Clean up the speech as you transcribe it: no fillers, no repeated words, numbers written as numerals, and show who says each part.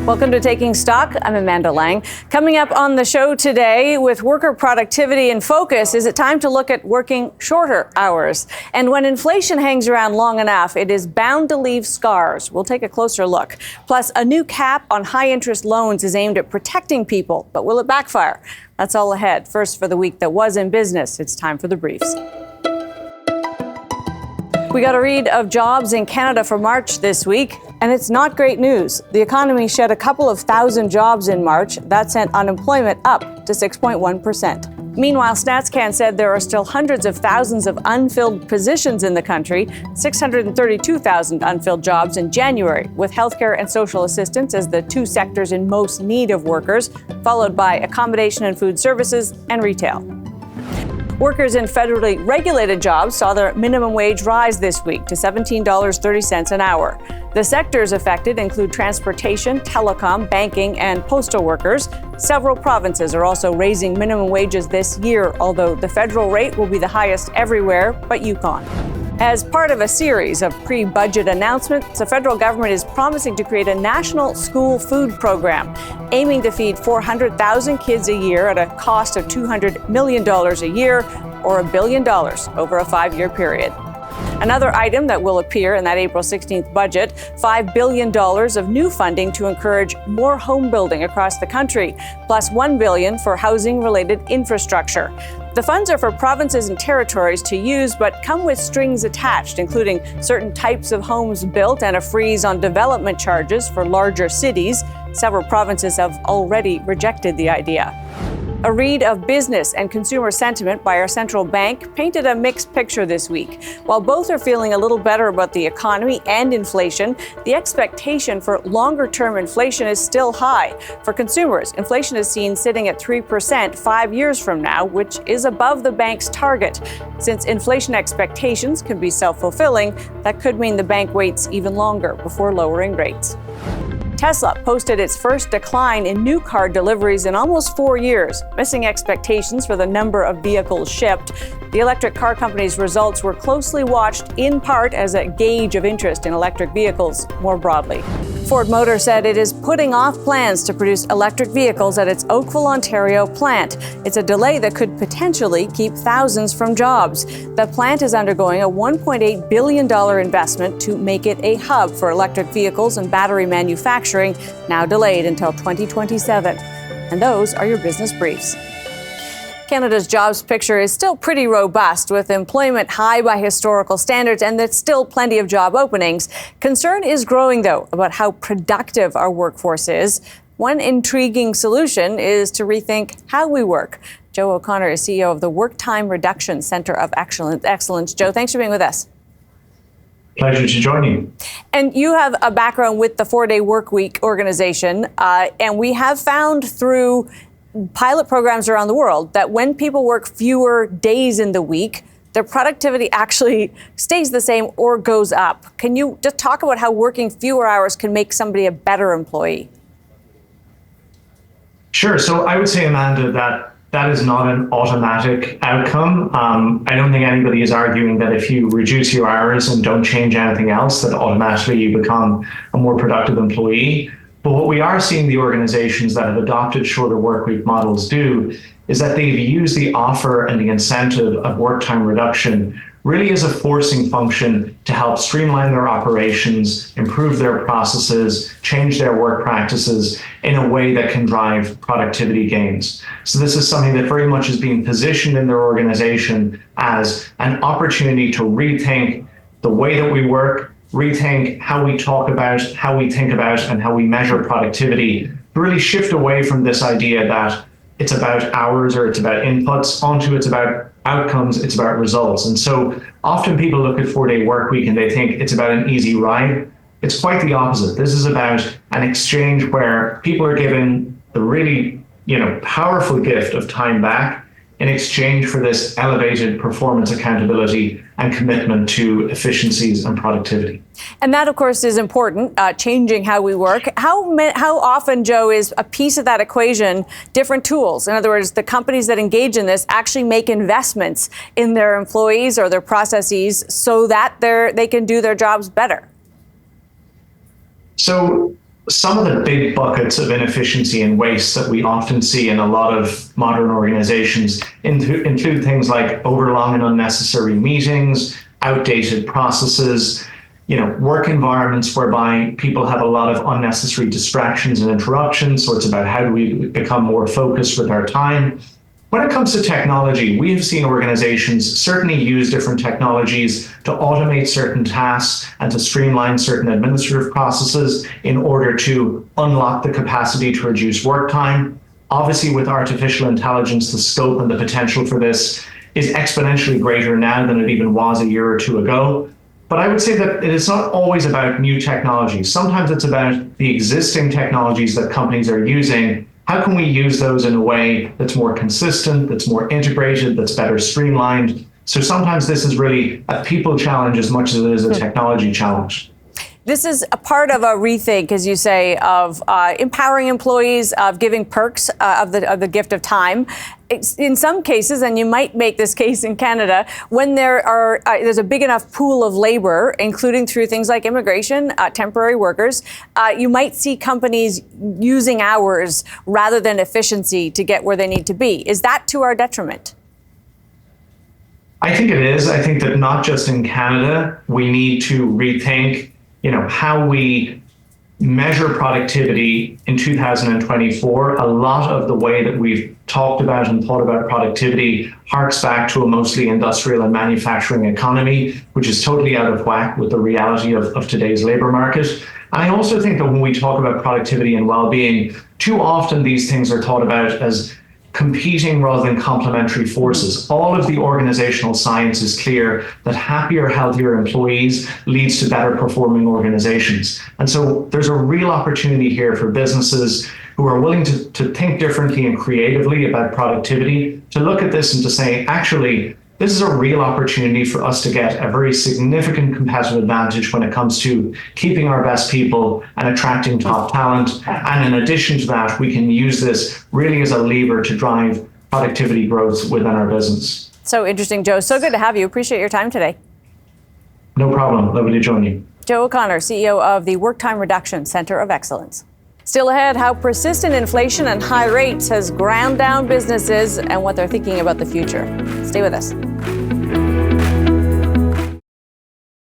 Speaker 1: Welcome to Taking Stock. I'm Amanda Lang. Coming up on the show today, with worker productivity in focus, is it time to look at working shorter hours? And when inflation hangs around long enough, it is bound to leave scars. We'll take a closer look. Plus, a new cap on high-interest loans is aimed at protecting people, but will it backfire? That's all ahead. First, for the week that was in business, it's time for the briefs. We got a read of jobs in Canada for March this week, and it's not great news. The economy shed a couple of thousand jobs in March. That sent unemployment up to 6.1%. Meanwhile, StatsCan said there are still hundreds of thousands of unfilled positions in the country, 632,000 unfilled jobs in January, with healthcare and social assistance as the two sectors in most need of workers, followed by accommodation and food services and retail. Workers in federally regulated jobs saw their minimum wage rise this week to $17.30 an hour. The sectors affected include transportation, telecom, banking, and postal workers. Several provinces are also raising minimum wages this year, although the federal rate will be the highest everywhere but Yukon. As part of a series of pre-budget announcements, the federal government is promising to create a national school food program, aiming to feed 400,000 kids a year at a cost of $200 million a year, or $1 billion over a 5-year period. Another item that will appear in that April 16th budget, $5 billion of new funding to encourage more home building across the country, plus $1 billion for housing-related infrastructure. The funds are for provinces and territories to use, but come with strings attached, including certain types of homes built and a freeze on development charges for larger cities. Several provinces have already rejected the idea. A read of business and consumer sentiment by our central bank painted a mixed picture this week. While both are feeling a little better about the economy and inflation, the expectation for longer-term inflation is still high. For consumers, inflation is seen sitting at 3% 5 years from now, which is above the bank's target. Since inflation expectations can be self-fulfilling, that could mean the bank waits even longer before lowering rates. Tesla posted its first decline in new car deliveries in almost 4 years, missing expectations for the number of vehicles shipped. The electric car company's results were closely watched, in part as a gauge of interest in electric vehicles more broadly. Ford Motor said it is putting off plans to produce electric vehicles at its Oakville, Ontario plant. It's a delay that could potentially keep thousands from jobs. The plant is undergoing a $1.8 billion investment to make it a hub for electric vehicles and battery manufacturing, now delayed until 2027. And those are your business briefs. Canada's jobs picture is still pretty robust, with employment high by historical standards, and there's still plenty of job openings. Concern is growing, though, about how productive our workforce is. One intriguing solution is to rethink how we work. Joe O'Connor is CEO of the Work Time Reduction Centre of Excellence. Joe, thanks for being with us.
Speaker 2: Pleasure to join you.
Speaker 1: And you have a background with the 4-Day Workweek organization, and we have found through pilot programs around the world that when people work fewer days in the week, their productivity actually stays the same or goes up. Can you just talk about how working fewer hours can make somebody a better employee?
Speaker 2: Sure. So I would say, Amanda, that is not an automatic outcome. I don't think anybody is arguing that if you reduce your hours and don't change anything else, that automatically you become a more productive employee. But what we are seeing the organizations that have adopted shorter workweek models do is that they've used the offer and the incentive of work time reduction really as a forcing function to help streamline their operations, improve their processes, change their work practices in a way that can drive productivity gains. So this is something that very much is being positioned in their organization as an opportunity to rethink the way that we work, rethink how we talk about, how we think about, and how we measure productivity, to really shift away from this idea that it's about hours or it's about inputs onto it's about outcomes, it's about results. And so often people look at 4-Day Workweek and they think it's about an easy ride. It's quite the opposite. This is about an exchange where people are given the really, powerful gift of time back in exchange for this elevated performance accountability and commitment to efficiencies and productivity.
Speaker 1: And that, of course, is important, changing how we work. How often, Joe, is a piece of that equation different tools? In other words, the companies that engage in this actually make investments in their employees or their processes so that they can do their jobs better.
Speaker 2: So some of the big buckets of inefficiency and waste that we often see in a lot of modern organizations include things like overlong and unnecessary meetings, outdated processes, work environments whereby people have a lot of unnecessary distractions and interruptions. So it's about how do we become more focused with our time. When it comes to technology, we have seen organizations certainly use different technologies to automate certain tasks and to streamline certain administrative processes in order to unlock the capacity to reduce work time. Obviously, with artificial intelligence, the scope and the potential for this is exponentially greater now than it even was a year or two ago. But I would say that it is not always about new technologies. Sometimes it's about the existing technologies that companies are using. How can we use those in a way that's more consistent, that's more integrated, that's better streamlined? So sometimes this is really a people challenge as much as it is a technology challenge.
Speaker 1: This is a part of a rethink, as you say, of empowering employees, of giving perks of the gift of time. In some cases, and you might make this case in Canada, when there's a big enough pool of labor, including through things like immigration, temporary workers, you might see companies using hours rather than efficiency to get where they need to be. Is that to our detriment?
Speaker 2: I think it is. I think that not just in Canada, we need to rethink how we measure productivity in 2024. A lot of the way that we've talked about and thought about productivity harks back to a mostly industrial and manufacturing economy, which is totally out of whack with the reality of today's labor market. And I also think that when we talk about productivity and well-being, too often these things are thought about as competing rather than complementary forces. All of the organizational science is clear that happier, healthier employees leads to better performing organizations. And so there's a real opportunity here for businesses who are willing to think differently and creatively about productivity, to look at this and to say, actually, this is a real opportunity for us to get a very significant competitive advantage when it comes to keeping our best people and attracting top talent. And in addition to that, we can use this really as a lever to drive productivity growth within our business.
Speaker 1: So interesting, Joe. So good to have you. Appreciate your time today.
Speaker 2: No problem. Lovely to join you.
Speaker 1: Joe O'Connor, CEO of the Work Time Reduction Center of Excellence. Still ahead, how persistent inflation and high rates has ground down businesses and what they're thinking about the future. Stay with us.